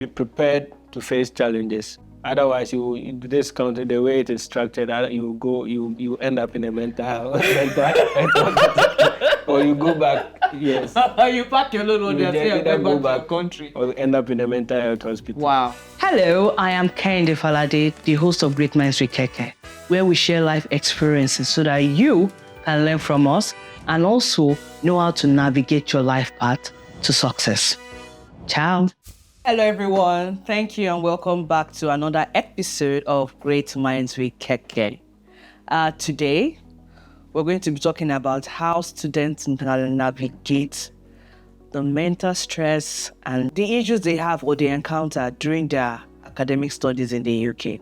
Be prepared to face challenges. Otherwise, you in this country, the way it is structured, you end up in a or you go back. Yes. You pack your load on You there and either go back to your country. or end up in a mental health hospital. Wow. Hello, I am Kehinde Falade, the host of Great Minds with Keke, where we share life experiences so that you can learn from us and also know how to navigate your life path to success. Ciao. Hello, everyone. Thank you and welcome back to another episode of Great Minds with Keke. Today, we're going to be talking about how students can navigate the mental stress and the issues they have or they encounter during their academic studies in the UK.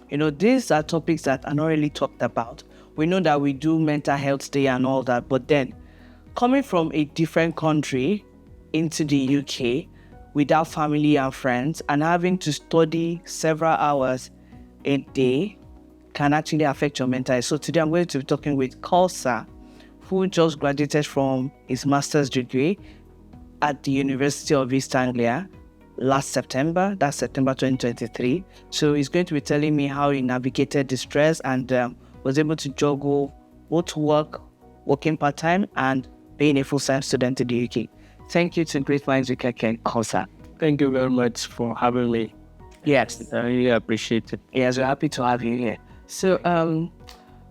You know, these are topics that are not really talked about. We know that we do mental health day and all that, but then coming from a different country into the UK without family and friends and having to study several hours a day can actually affect your mental health. So today I'm going to be talking with Kawsar, who just graduated from his master's degree at the University of East Anglia last September. That's September 2023. So he's going to be telling me how he navigated the stress and was able to juggle both working part-time and being a full-time student in the UK. Thank you to Great Minds with Keke, Kawsar. Thank you very much for having me. Yes. I really appreciate it. Yes, we're happy to have you here. So,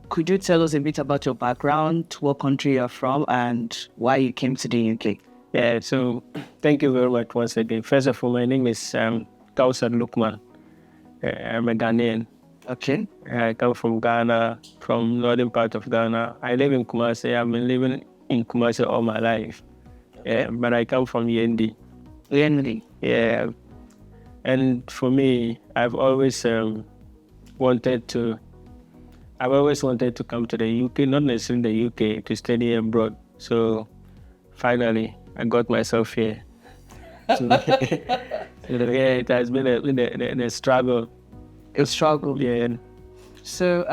could you tell us a bit about your background, what country you're from, and why you came to the UK? Yeah, so thank you very much once again. First of all, my name is Kawsar Lukman. I'm a Ghanaian. Okay. I come from Ghana, from northern part of Ghana. I live in Kumasi. I've been living in Kumasi all my life. Yeah, but I come from Yendi. Yendi. Yeah. And for me, I've always wanted to come to the UK, not necessarily the UK, to study abroad. So finally, I got myself here. So, yeah, it has been a struggle. A struggle. Yeah. So,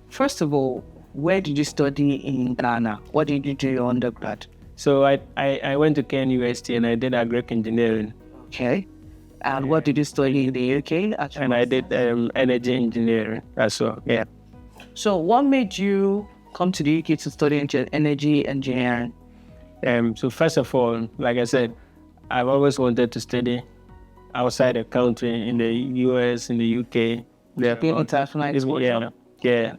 first of all, where did you study in Ghana? What did you do your undergrad? So I went to Ken University and I did agric engineering. Okay. And what did you study in the UK? Actually? And I did energy engineering as well. Yeah. So what made you come to the UK to study energy engineering? So first of all, like I said, I've always wanted to study outside the country, in the US, in the UK. Yeah.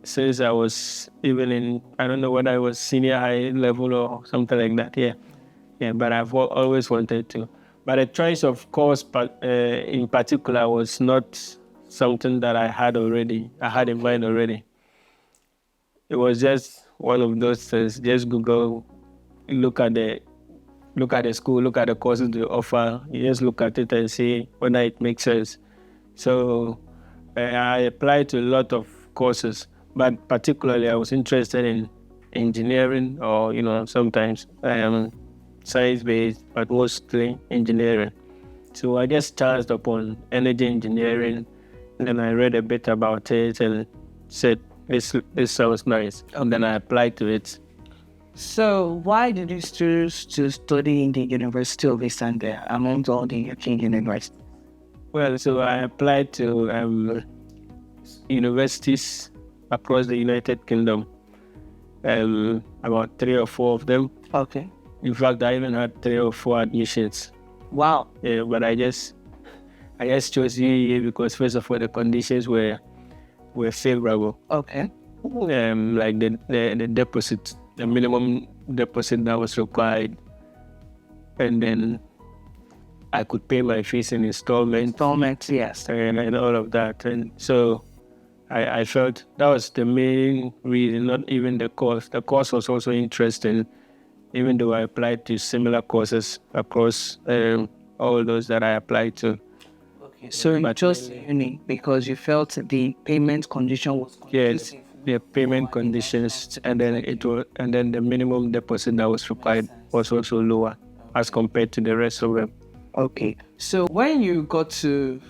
Since I was even in, I don't know whether I was senior high level or something like that. Yeah. But I've always wanted to. But the choice of course, in particular, was not something that I had in mind already. It was just one of those things. Just Google, look at the school, look at the courses they offer. You just look at it and see whether it makes sense. So I applied to a lot of courses, but particularly I was interested in engineering or, sometimes science-based, but mostly engineering. So I just chanced upon energy engineering, and then I read a bit about it and said, this sounds nice. And then I applied to it. So why did you choose to study in the University of East Anglia among all the UK universities? Well, so I applied to universities across the United Kingdom, about 3 or 4 of them. Okay. In fact, I even had 3 or 4 admissions. Wow. Yeah, but I just chose UAE because first of all the conditions were favorable. Okay. Like the deposit, the minimum deposit that was required, and then I could pay my fees in installments. Installments, yes. And all of that. And so I felt that was the main reason, not even the course. The course was also interesting, even though I applied to similar courses across all those that I applied to. Okay. So you chose uni because you felt the payment condition was conducive. Yes, the payment conditions, and then the minimum deposit that was required was also lower as compared to the rest of them. Okay. So when you got to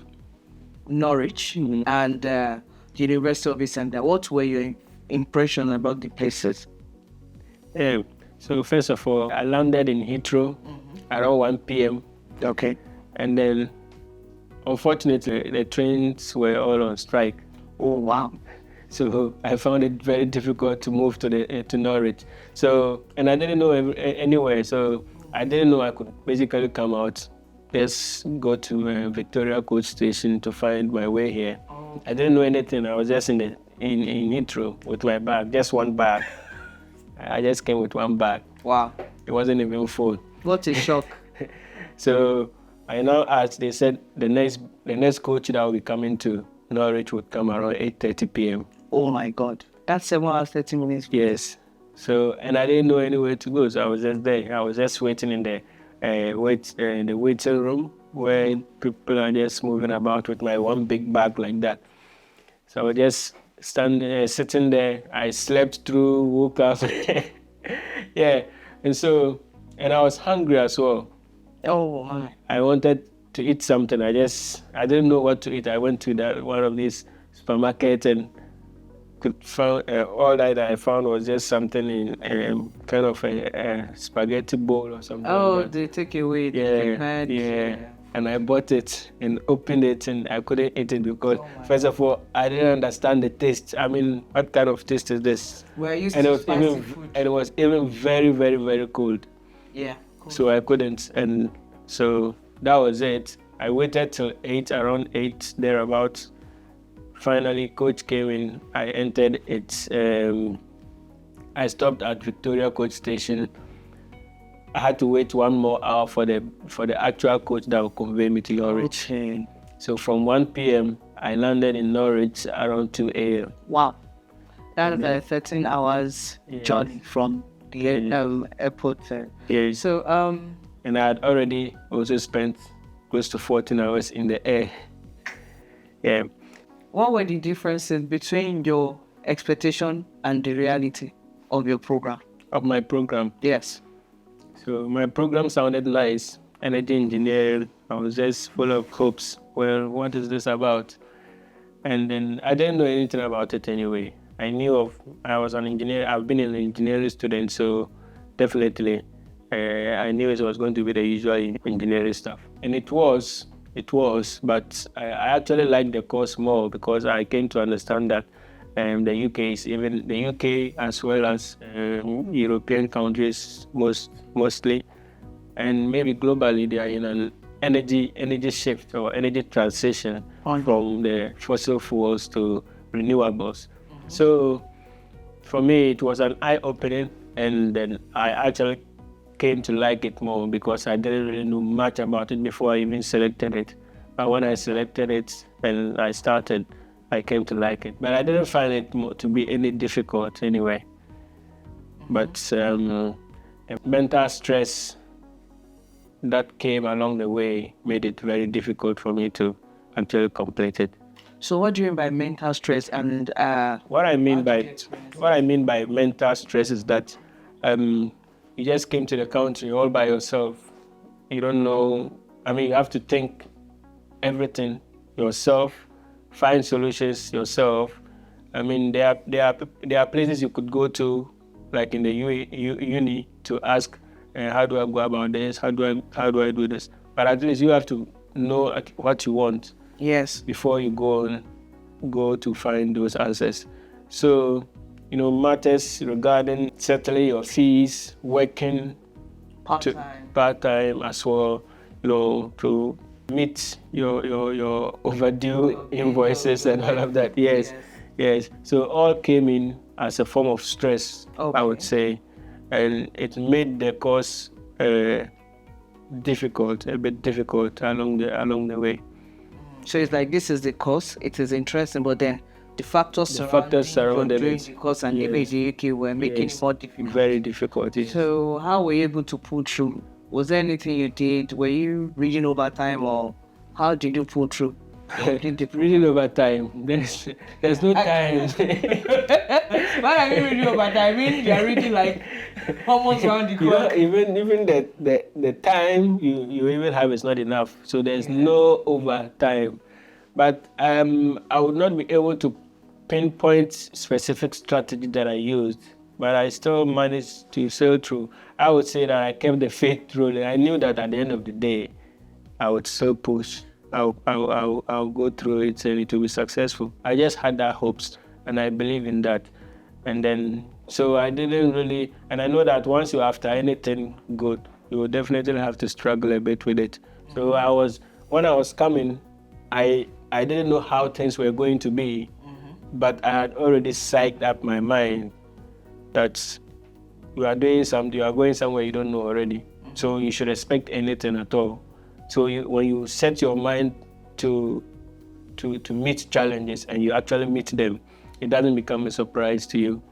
Norwich and the University of East Anglia, what were your impressions about the places? So first of all, I landed in Heathrow around 1 p.m. Okay. And then, unfortunately, the trains were all on strike. Oh, wow. So I found it very difficult to move to Norwich. So, and I didn't know anywhere. So I didn't know I could basically come out, just go to Victoria Coach Station to find my way here. I didn't know anything. I was just in Heathrow with my bag, just one bag. I just came with one bag. Wow. It wasn't even full. What a shock. So I now asked. They said the next coach that will be coming to Norwich would come around 8:30 p.m. Oh my God. That's 7 hours, 30 minutes. Yes. So, and I didn't know anywhere to go, so I was just there. I was just waiting in the waiting room where people are just moving about with my one big bag like that. So I was just sitting there. I slept through, woke up. Yeah. And I was hungry as well. Oh my. I wanted to eat something. I didn't know what to eat. I went to one of these supermarkets and could find all that I found was just something in kind of a spaghetti bowl or something. Oh, like that. they take away. Yeah. And I bought it and opened it and I couldn't eat it because first of all I didn't understand the taste. I mean, what kind of taste is this? We're used And to spicy food. it was even very, very, very cold. Yeah. Cool. So I couldn't, and so that was it. I waited till around 8 thereabouts. Finally, coach came in. I entered it. I stopped at Victoria Coach Station. I had to wait 1 more hour for the actual coach that will convey me to Norwich. Okay. So from 1 p.m. I landed in Norwich around 2 a.m. Wow. That is a 13 hours journey from the airport there. Yeah. So And I had already also spent close to 14 hours in the air. Yeah. what were the differences between your expectation and the reality of your program? Of my program. Yes. So my program sounded nice, energy engineering. I was just full of hopes. Well, what is this about? And then I didn't know anything about it anyway. I was an engineer. I've been an engineering student, so definitely I knew it was going to be the usual engineering stuff. And it was, but I actually liked the course more because I came to understand that the UK as well as European countries mostly, and maybe globally, they are in an energy shift or energy transition from the fossil fuels to renewables. Mm-hmm. So for me, it was an eye-opening, and then I actually came to like it more because I didn't really know much about it before I even selected it. But when I selected it and I started, I came to like it. But I didn't find it to be any difficult anyway. But mental stress that came along the way made it very difficult for me to actually complete it. So what do you mean by mental stress? And what I mean by mental stress is that you just came to the country all by yourself. You don't know. I mean, you have to think everything yourself, find solutions yourself. I mean, there are places you could go to, like in the uni, to ask, how do I go about this? How do I do this? But at least you have to know what you want. Yes. Before you go to find those answers. So, matters regarding settling your fees, working part-time as well, to meet your overdue invoices and all of that. Yes. So all came in as a form of stress, I would say, and it made the course a bit difficult along the way. So it's like, this is the course, it is interesting, but then the factors surrounding the course and the UK were making it more difficult. Very difficult. Yes. So how were you able to pull through? Was there anything you did? Were you reading over time, or how did you pull through? Reading over time. There's no time. Why are you reading over time? I mean, you are reading like almost round the clock. Even the time you even have is not enough. So there's no overtime. But I would not be able to pinpoint specific strategy that I used, but I still managed to sail through. I would say that I kept the faith through. I knew that at the end of the day, I would still push. I'll go through it and it will be successful. I just had that hopes and I believe in that. And then, so I didn't really, and I know that once you're after anything good, you will definitely have to struggle a bit with it. So when I was coming, I didn't know how things were going to be, but I had already psyched up my mind that you are doing something, you are going somewhere you don't know already. So you should expect anything at all. So when you set your mind to meet challenges and you actually meet them, it doesn't become a surprise to you.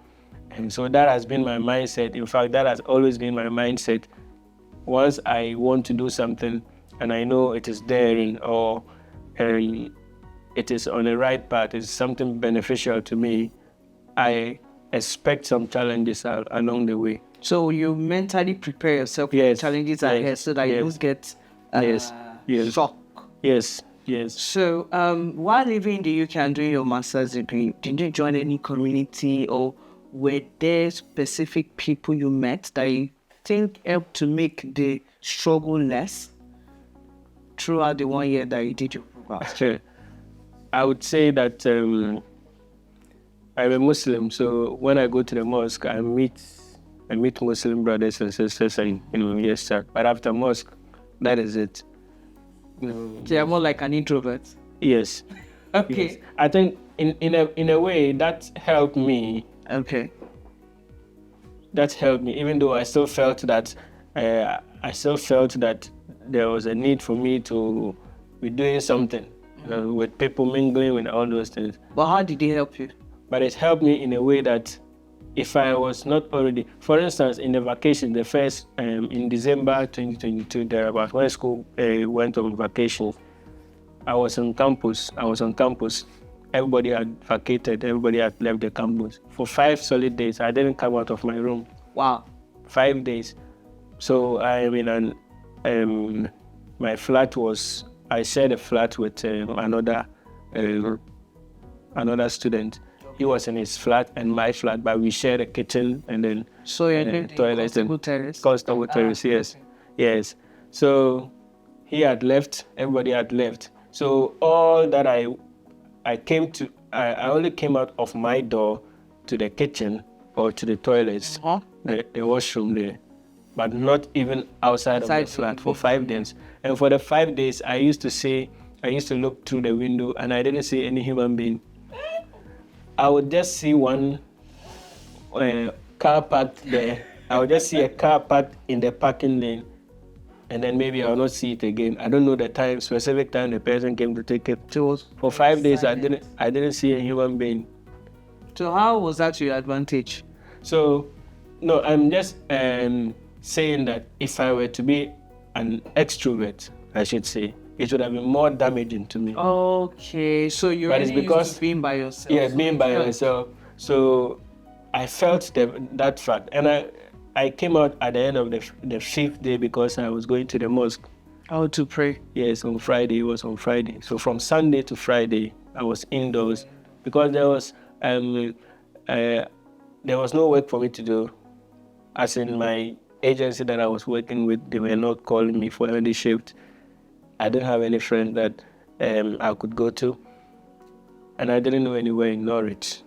And so that has been my mindset. In fact, that has always been my mindset. Once I want to do something and I know it is daring or it is on the right path, it's something beneficial to me, I expect some challenges along the way. So you mentally prepare yourself for Yes, challenges yes, ahead so that you yes. don't get Yes. shock. Yes. So while living in the UK and doing your master's degree, did you join any community or were there specific people you met that you think helped to make the struggle less throughout the 1 year that you did your program? Sure. I would say that I'm a Muslim, so when I go to the mosque, I meet Muslim brothers and sisters, and yes, sir. But after mosque, that is it. So you're more like an introvert. Yes. Okay. Yes. I think in a way that helped me. Okay. That helped me, even though I still felt that there was a need for me to be doing something with people mingling with all those things. But how did it help you? But it helped me in a way that if I was not already, for instance, in the vacation, the first in December 2022, thereabout, when school went on vacation, I was on campus. Everybody had vacated. Everybody had left the campus. For 5 solid days, I didn't come out of my room. Wow. 5 days. So I mean, my flat was, I shared a flat with another student. He was in his flat and my flat, but we shared a kitchen and then So you're doing toilets and terrace? Constable terrace, yes. Okay. Yes. So he had left, everybody had left. So all that I only came out of my door to the kitchen or to the toilets, the washroom there, but not even outside of the flat for 5 days. And for the 5 days, I used to look through the window and I didn't see any human being. I would just see one car parked there. I would just see a car parked in the parking lane, and then maybe I will not see it again. I don't know the specific time the person came to take it. For 5 days, I didn't see a human being. So how was that to your advantage? So, no, I'm just saying that if I were to be an extrovert, I should say, it would have been more damaging to me. Okay, so you're But it's really because- used to being by yourself. Yeah, being by myself. So I felt that fact. And I came out at the end of the 5th day because I was going to the mosque. How to pray? Yes, on Friday. It was on Friday. So from Sunday to Friday, I was indoors because there was no work for me to do. As in my agency that I was working with, they were not calling me for any shift. I didn't have any friends that I could go to, and I didn't know anywhere in Norwich.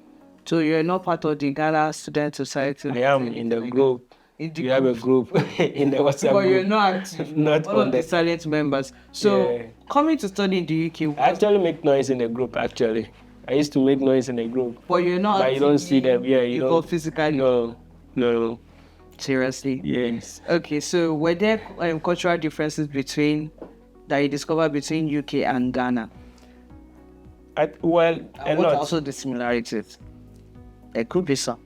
So you're not part of the Ghana Student Society? I am in the group. We have a group in the WhatsApp But group. you're not Not one on of the the. silent members. So Yeah. coming to study in the UK, I actually make noise in the group. Actually, I used to make noise in the group, but you're not. but you don't see them. Yeah, you go don't. physically. No. Seriously. Yes. Okay, so were there cultural differences that you discovered between UK and Ghana? A What are lot. also the similarities? There could be some.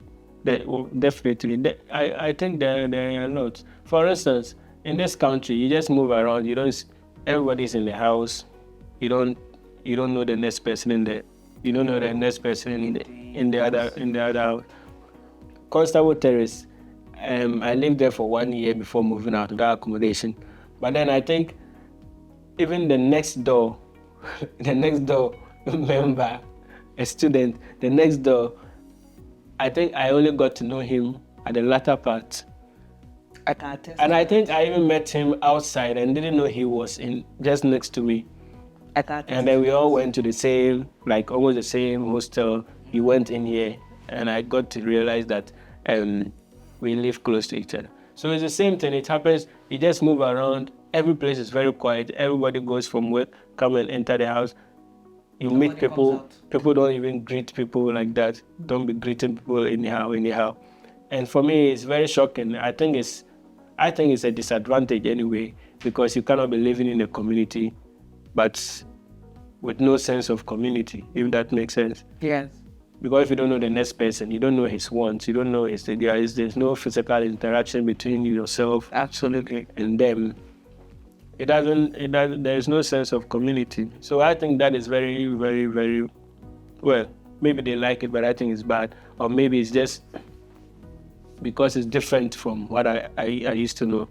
Definitely. I think there are a lot. For instance, in this country, you just move around. Everybody's in the house. You don't know the next person in the. You don't know the next person in the other house. Constable Terrace. I lived there for 1 year before moving out to that accommodation. But then I think even the next door member, a student, the next door, I think I only got to know him at the latter part. I can attest. And I think I even met him outside and didn't know he was in just next to me. I can attest. And then we all went to the same, like almost the same hostel. He went in here, and I got to realize that we live close to each other. So it's the same thing. It happens. You just move around. Every place is very quiet. Everybody goes from work, come and enter the house. You meet Nobody comes people. out. People don't even greet people like that. Don't be greeting people anyhow. And for me, it's very shocking. I think it's a disadvantage anyway, because you cannot be living in a community, but with no sense of community, if that makes sense. Yes. Because if you don't know the next person, you don't know his wants, you don't know there's no physical interaction between yourself Absolutely. and them. There's no sense of community. So I think that is very, very, very, well, maybe they like it, but I think it's bad. Or maybe it's just because it's different from what I used to know.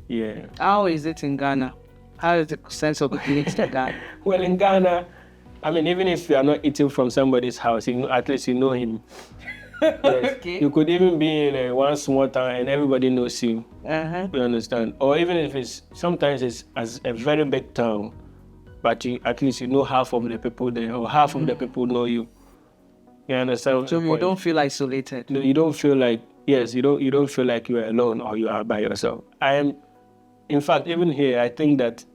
Yeah. How is it in Ghana? How is the sense of community in Ghana? Well, in Ghana, I mean, even if you are not eating from somebody's house, at least you know him. Yes. Okay. You could even be in one small town and everybody knows you. Uh-huh. You understand? Or even if sometimes it's as a very big town, but at least you know half of the people there, or half of the people know you. You understand? So you don't feel isolated. No, you don't feel like, yes, you don't feel like you are alone or you are by yourself. In fact, even here, I think that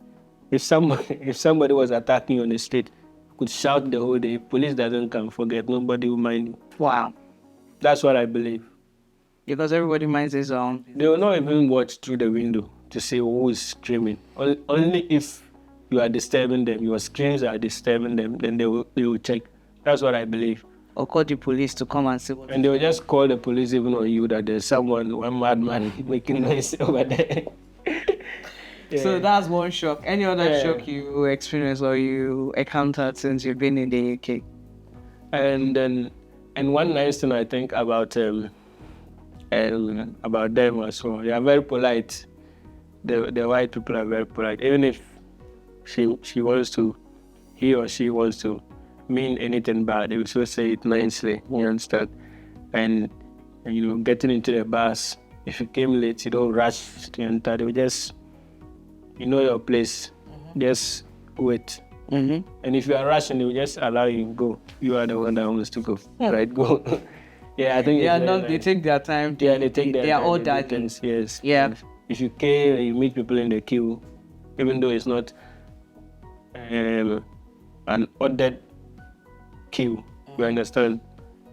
if somebody was attacking you on the street, you could shout the whole day. Police doesn't come, forget, nobody will mind you. Wow. That's what I believe. Because everybody minds his own. They will not even watch through the window to see who is screaming. Only if you are disturbing them, your screams are disturbing them, then they will check. That's what I believe. Or call the police to come and see what. And they will just call the police even on you that there's one madman making noise over there. Yeah. So that's one shock. Any other Yeah. shock you experienced or you encountered since you've been in the UK? And one nice thing I think about them as well, they are very polite. The white people are very polite. Even if he or she wants to mean anything bad, they will still say it nicely. You understand? And getting into the bus, if you came late, you don't rush to enter. They will just, your place, just wait. Mm-hmm. And if you are rushing, they will just allow you to go. You are the one that wants to go, right? Go. Yeah, I think They take their time. Yeah, they take their They are time, ordered. do things, yes. Yeah. If you came and you meet people in the queue, even though it's not an ordered queue, you understand?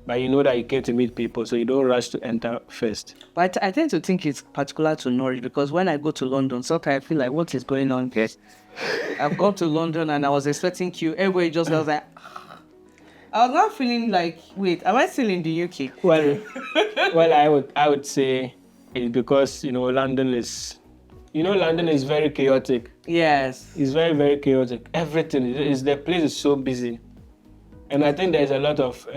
But you know that you came to meet people, so you don't rush to enter first. But I tend to think it's particular to Norwich because when I go to London, sometimes I feel like, what is going on here? I've gone to London and I was expecting queue. Everybody just was like, I was not feeling like, wait, am I still in the UK? Well, I would say it's because London is very chaotic. Yes. It's very, very chaotic. Everything the place is so busy. And I think there's a lot of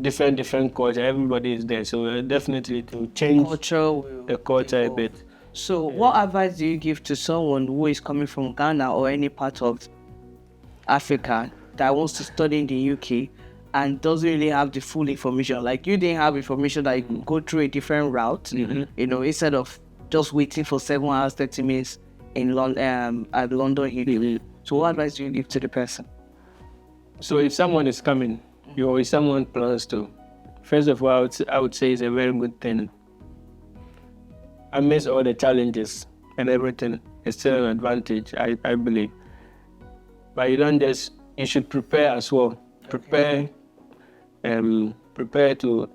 different culture. Everybody is there, so definitely to change the culture a bit. So, what advice do you give to someone who is coming from Ghana or any part of Africa that wants to study in the UK and doesn't really have the full information? Like you didn't have information that you could go through a different route, instead of just waiting for 7 hours, 30 minutes in London at London Heathrow. So, what advice do you give to the person? So if someone is coming, or if someone plans to, first of all, I would say it's a very good thing. Amidst all the challenges and everything, it's still an advantage, I believe. But you should prepare as well. Prepare to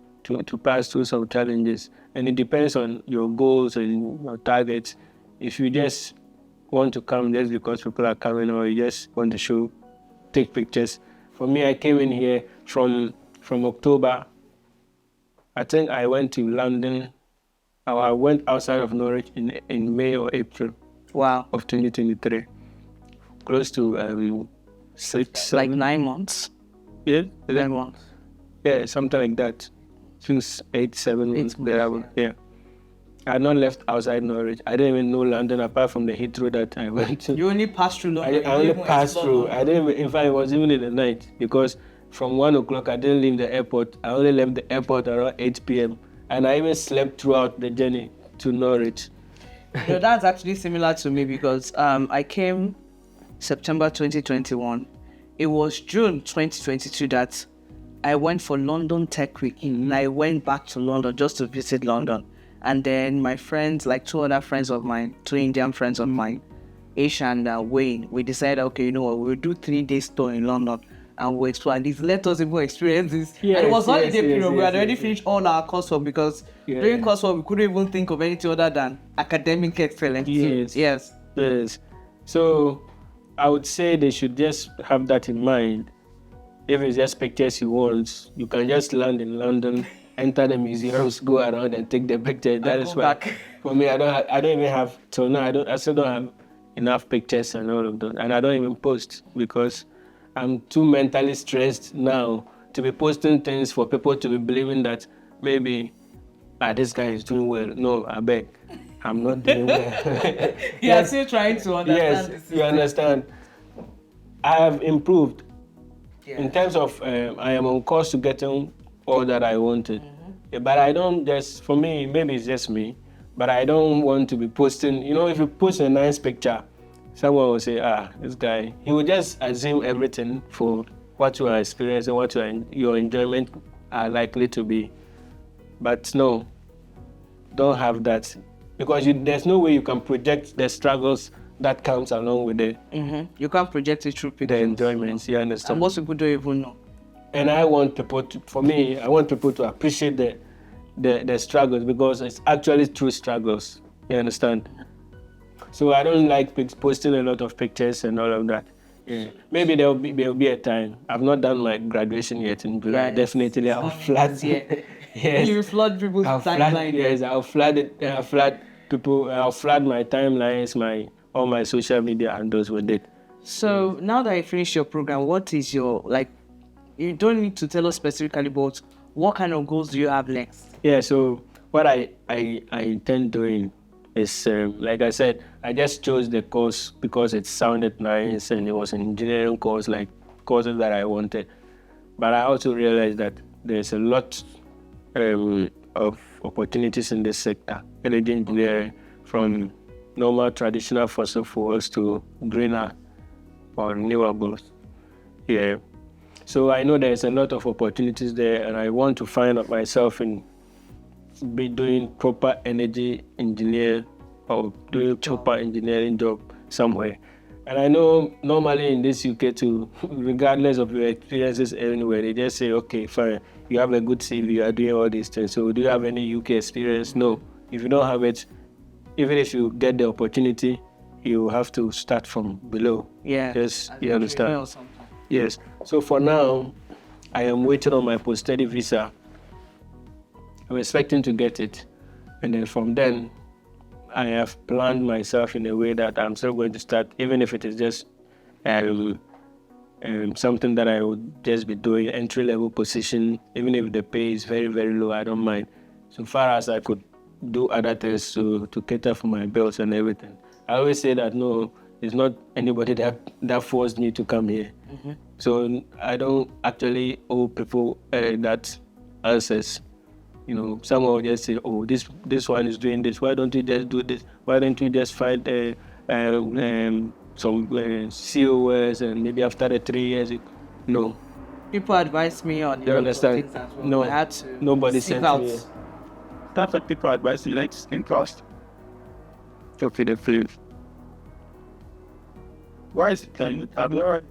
pass through some challenges. And it depends on your goals and your targets. If you just want to come just because people are coming, or you just want to take pictures. For me, I came in here from October. I think I went to London. I went outside of Norwich in May or April. Wow. Of 2023. Close to 6, like 9 months. Yeah. 9 months. Yeah, something like that. Since 8, 7 months. Yeah. I had not left outside Norwich. I didn't even know London apart from the Heathrow that I went to. You only passed through London. I only passed through. In fact, it was even in the night because from 1 o'clock I didn't leave the airport. I only left the airport around 8 p.m. And I even slept throughout the journey to Norwich. No, that's actually similar to me because I came September 2021. It was June 2022 that I went for London Tech Week. And I went back to London just to visit London. And then my friends, like two other friends of mine, two Indian friends of mine, Ish and Wayne, we decided, okay, you know what, we'll do 3 days tour in London and we'll explore. And this let us even experience this. Yes, and it was holiday yes, period. We had yes, already yes. finished all our coursework because during coursework, we couldn't even think of anything other than academic excellence. Yes. Yes. Yes. So I would say they should just have that in mind. If it's just pictures you want, you can just land in London, enter the museums, go around and take the picture. That is why, for me, I don't even have till now. I still don't have enough pictures and all of that, and I don't even post because I'm too mentally stressed now to be posting things for people to be believing that maybe this guy is doing well. No, I beg, I'm not doing well. You're still trying to understand Yes, this. you understand. I have improved. Yeah. In terms of, I am on course to getting all that I wanted. Yeah, but I don't just, for me, maybe it's just me, but I don't want to be posting, if you post a nice picture, someone will say, this guy, he will just assume everything for what you are experiencing, what your enjoyment are likely to be. But no, don't have that. Because there's no way you can project the struggles that comes along with it. You can't project it through The pictures. enjoyments, you understand? And most people don't even know. And I want people to, I want people to appreciate the struggles because it's actually true struggles, you understand? So I don't like posting a lot of pictures and all of that. Yeah. Maybe there'll be a time. I've not done my graduation yet in July. Yes. Definitely I'll flood. Yes. You flood people's timeline. Yes, I'll flood it. I'll flood people. I'll flood my timelines, all my social media handles with it. So now that you finished your program, what is your, you don't need to tell us specifically, but what kind of goals do you have next? Yeah, so what I intend doing is, like I said, I just chose the course because it sounded nice and it was an engineering course, like courses that I wanted. But I also realized that there's a lot of opportunities in this sector, energy engineering, from normal traditional fossil fuels to greener or renewables. Yeah. So I know there's a lot of opportunities there, and I want to find out myself in be doing proper energy engineer or doing proper engineering job somewhere. And I know normally in this UK too, regardless of your experiences anywhere, they just say, okay, fine, you have a good CV, you are doing all these things. So do you have any UK experience? No. If you don't have it, even if you get the opportunity, you have to start from below. Yeah. Yes, you understand. Yes. So for now, I am waiting on my post-study visa. I'm expecting to get it. And then from then, I have planned myself in a way that I'm still going to start, even if it is just something that I would just be doing, entry-level position, even if the pay is very, very low, I don't mind. So far as I could do other things to cater for my bills and everything. I always say that, no, it's not anybody that forced me to come here. So I don't actually owe people that access. Someone will just say, oh, this one is doing this. Why don't you just do this? Why don't you just find some COS and maybe after 3 years? No. People advise me on You understand? things as well. No, I had to nobody seek sent out. me. That's what people advise you, like skin cost. Okay, the food. Why is it kind of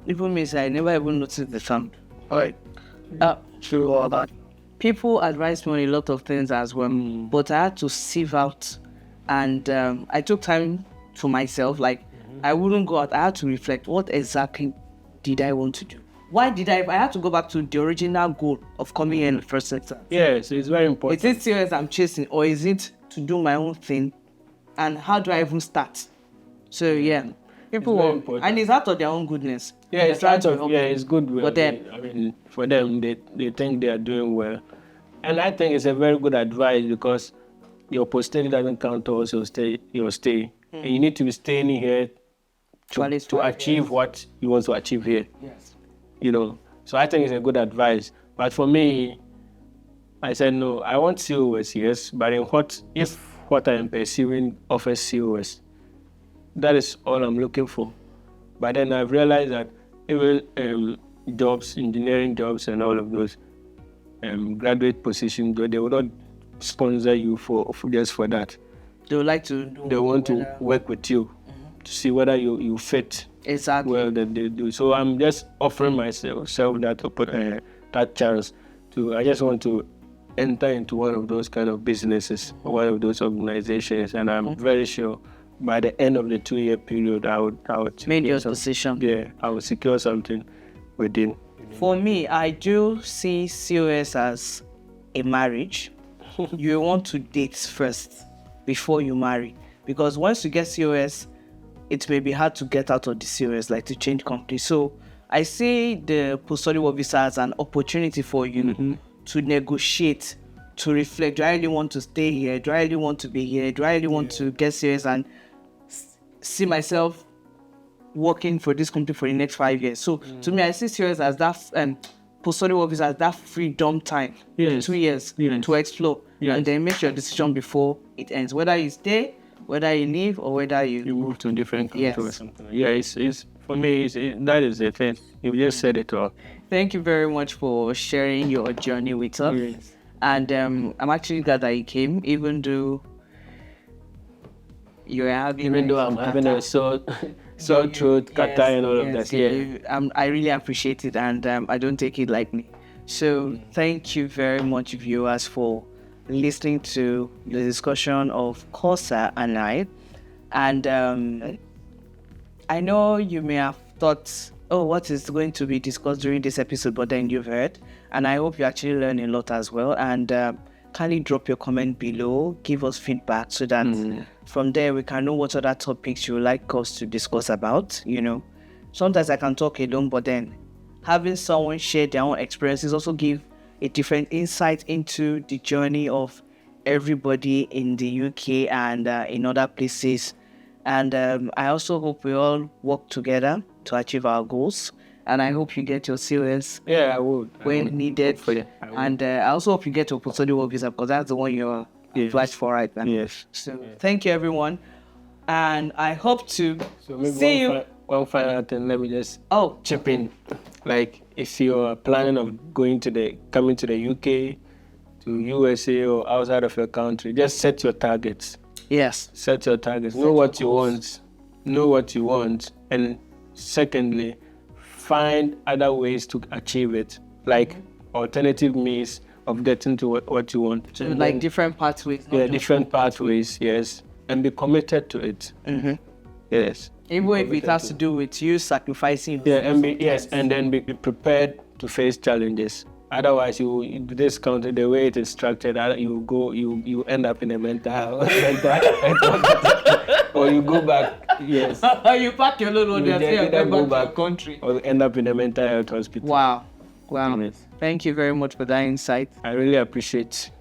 Even me, I never even noticed the sound. Alright. True all that. People advise me on a lot of things as well, but I had to sieve out, and I took time to myself. I wouldn't go out. I had to reflect. What exactly did I want to do? Why did I had to go back to the original goal of coming in the first sector. Yes, it's very important. Is it serious I'm chasing, or is it to do my own thing? And how do I even start? So yeah, people very will, important. and it's out of their own goodness. Yeah, it's They're trying out to of, help yeah, you. it's good. But then, I mean, for them, they think they are doing well. And I think it's a very good advice because your posterity doesn't count towards your stay. And you need to be staying here to achieve what you want to achieve here. Yes. So I think it's a good advice. But for me, I said, no, I want COS, yes, but if what I am pursuing offers COS. That is all I'm looking for. But then I've realized that even jobs, engineering jobs and all of those graduate positions, they will not sponsor you for just for that. They would like to do. They want to work with you to see whether you fit Exactly. well that they do. So I'm just offering myself that chance to. I just want to enter into one of those kind of businesses, one of those organizations, and I'm very sure by the end of the 2-year period, I would Made your secure decision. Yeah, I will secure something within. For me, I do see COS as a marriage. You want to date first before you marry, because once you get COS, it may be hard to get out of the COS, like to change company. So I see the post-study work visa as an opportunity for you to negotiate, to reflect. Do I really want to stay here? Do I really want to be here? Do I really want to get serious and see myself working for this company for the next 5 years? So to me, I see COS as that post-study work visa as that freedom time, Yes. 2 years to explore, and then make your decision before it ends, whether you stay, whether you leave, or whether you move to a different country or Yes. something. Yeah, it's for me. That is the thing. You just said it all. Thank you very much for sharing your journey with us. Yes. And I'm actually glad that you came, even though you're having. Even though I'm having a sore throat, kata, and all of that. Yeah. I really appreciate it, and I don't take it lightly. So thank you very much, viewers, for listening to the discussion of Kawsar and I. And I know you may have thought, oh, what is going to be discussed during this episode, but then you've heard. And I hope you actually learn a lot as well. And kindly drop your comment below, give us feedback so that from there we can know what other topics you would like us to discuss about. You know, sometimes I can talk alone, but then having someone share their own experiences also give a different insight into the journey of everybody in the UK and in other places. And I also hope we all work together to achieve our goals. And I hope you get your COS Yeah, I would. when needed. And I also hope you get your post-study work visa, because that's the one you're applied for right now. Yes. So thank you, everyone. And I hope to So maybe see you. One final thing. Let me just Oh, chip in. Like, if you're planning of coming to the UK, to USA or outside of your country, just set your targets. yes. Set your targets. Know what you want. Know what you want. And secondly, find other ways to achieve it, like alternative means of getting to what you want. So like different pathways. Yeah, different pathways. Yes, and be committed to it. Yes. Even if it has to do with you sacrificing. Yeah, and then be prepared to face challenges. Otherwise, this country, the way it is structured, you end up in a mental or you go back. Yes. You pack your load on You there, then say, either go back to your country. or end up in a mental health hospital. Wow. Yes. Thank you very much for that insight. I really appreciate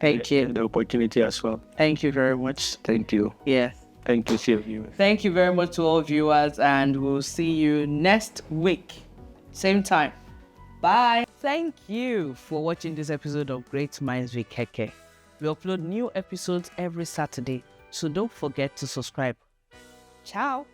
Thank you. the opportunity as well. Thank you very much. Thank you. Yes. Thank you, viewers. Thank you very much to all viewers, and we'll see you next week. Same time. Bye. Thank you for watching this episode of Great Minds with Keke. We upload new episodes every Saturday, so don't forget to subscribe. Ciao.